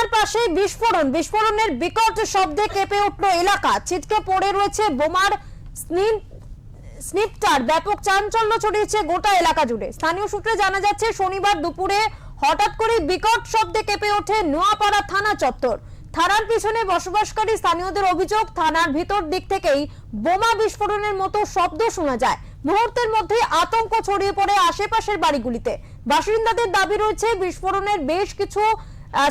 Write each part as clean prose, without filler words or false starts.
থানার পাশে বিস্ফোরণের বিকট শব্দে কেঁপে উঠল এলাকা। ছিটকে পড়ে রয়েছে বোমার স্নিপটার। ব্যাপক চাঞ্চল্য ছড়িয়েছে গোটা এলাকা জুড়ে। স্থানীয় সূত্রে জানা যাচ্ছে শনিবার দুপুরে হঠাৎ করে বিকট শব্দে কেঁপে ওঠে নোয়াপাড়া থানা চত্বর। থানার পিছনে বসবাসকারী স্থানীয়দের অভিযোগ, থানার ভিতর দিক থেকেই বোমা বিস্ফোরণের মতো শব্দ শোনা যায়। মুহূর্তের মধ্যে আতঙ্ক ছড়িয়ে পড়ে আশেপাশের বাড়িগুলিতে। বাসিন্দাদের দাবি রয়েছে বিস্ফোরণের বেশ কিছু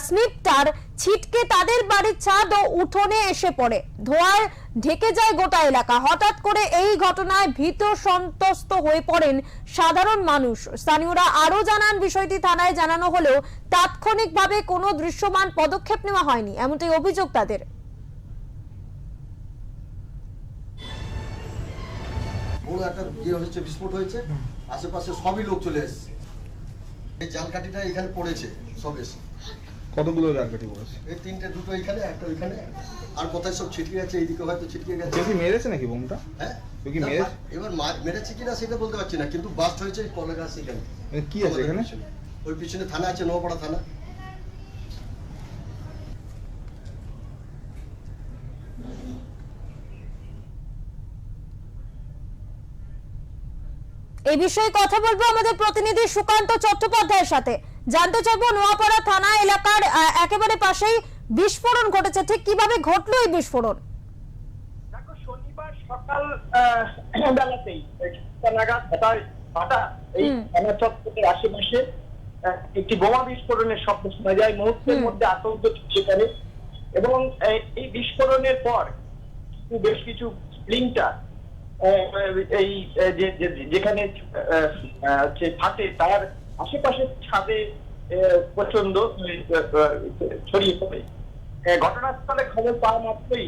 স্নিপটার ছিটকে তাদের বাড়ির ছাদ ও উঠোনে এসে পড়ে। ধোঁয়ায় ঢেকে যায় গোটা এলাকা। হঠাৎ করে এই ঘটনায় ভীত সন্ত্রস্ত হয়ে পড়েন সাধারণ মানুষ। স্থানীয়রা আরো জানান, বিষয়টি থানায় জানানো হলেও তাৎক্ষণিকভাবে কোনো দৃশ্যমান পদক্ষেপ নেওয়া হয়নি, এমনটাই অভিযোগ তাদের। বড় একটা হচ্ছে বিস্ফোট হয়েছে, আশেপাশে সবই লোক চলে এসেছে। এই জালকাঠিটা এখানে পড়েছে সব এসে। কতগুলো জালকাঠি পড়েছে? এই তিনটে, দুটো এখানে, একটা ওইখানে, আর কোথায় সব ছিটকে গেছে, এইদিকে হয়তো ছিটকে গেছে। কেউ কি মেরেছে নাকি বোমটা? হ্যাঁ, কেউ কি মেরেছে? এবার মেরেছে কিনা সেটা বলতে পারছি না, কিন্তু বাস্ট হয়েছে এই কলা গাছ এখানে। কি আছে এখানে? ওই পিছনে থানা আছে, নোয়াপাড়া থানা। এই বিষয়ে কথা বলবো আমাদের প্রতিনিধি সুকান্ত চট্টোপাধ্যায়ের সাথে। জানতে চাইবো, নোয়াপাড়া থানা এলাকার একেবারে পাশেই বিস্ফোরণ ঘটেছে, ঠিক কিভাবে ঘটলো এই বিস্ফোরণ? দেখো, শনিবার সকাল বেলাতেই নাগাদ এই থানা চত্বরের আশেপাশে একটি বোমা বিস্ফোরণের শব্দ শোনা যায়। মুহূর্তের মধ্যে আতঙ্ক ছড়িয়ে পড়ে এবং এই বিস্ফোরণের পর বেশ কিছু স্প্লিন্টার এই যেখানে ফাটে তার আশেপাশের ছাদে প্রচন্ড ছড়িয়ে পড়ে। ঘটনাস্থলে খবর পাওয়া মাত্রই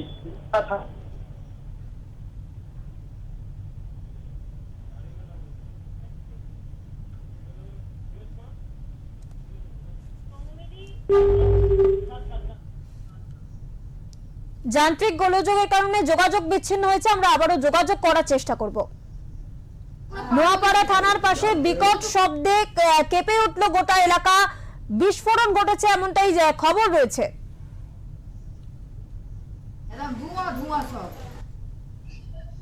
যান্ত্রিক গোলযোগের কারণে যোগাযোগ বিচ্ছিন্ন হয়েছে। আমরা আবারও যোগাযোগ করার চেষ্টা করব। নোয়াপাড়া থানার পাশে বিকট শব্দে কেঁপে উঠল গোটা এলাকা। বিস্ফোরণ ঘটেছে এমনটাই খবর রয়েছে।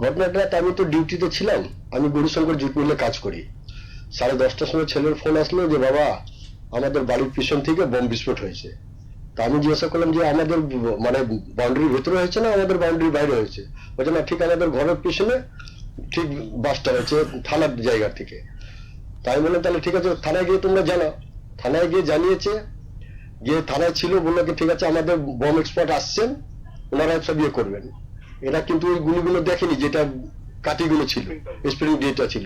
ঘটনাটা, আমি তো ডিউটিতে ছিলাম, আমি গৌরীশঙ্কর জুট মিলে কাজ করি। 10:30টার সময় ছেলের ফোন আসলো যে বাবা আমাদের বাড়ির পিছন থেকে বোম বিস্ফোট হয়েছে। তা আমি জিজ্ঞাসা করলাম যে আমাদের মানে বাউন্ডারির ভেতরে হয়েছে না আমাদের বাউন্ডারির বাইরে হয়েছে? বলছে না, ঠিক আমাদের ঘরের পিছনে, ঠিক বাসটা হয়েছে থানার জায়গা থেকে। তাই বললাম তাহলে ঠিক আছে, থানায় গিয়ে তোমরা জানাও। থানায় গিয়ে জানিয়েছে, গিয়ে থানায় ছিল, বললো কি ঠিক আছে আমাদের বম এক্সপার্ট আসছেন, ওনারা সব ইয়ে করবেন। এরা কিন্তু ওই গুলিগুলো দেখেনি, যেটা কাঠিগুলো ছিল, স্প্রিং যেটা ছিল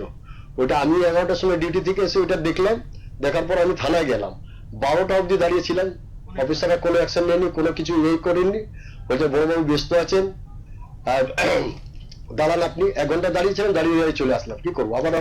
ওটা। আমি 11টার সময় ডিউটি থেকে এসে ওইটা দেখলাম। দেখার পর আমি থানায় গেলাম, 12টা অবধি দাঁড়িয়েছিলাম। অফিসাররা কোনো অ্যাকশন নেয়নি, কোনো কিছু ইয়ে করেননি। বলছে বড়বাবু ব্যস্ত আছেন, আর দাঁড়ান আপনি। 1 ঘন্টা দাঁড়িয়েছিলেন, দাঁড়িয়ে চলে আসলাম। কি করবো, আবার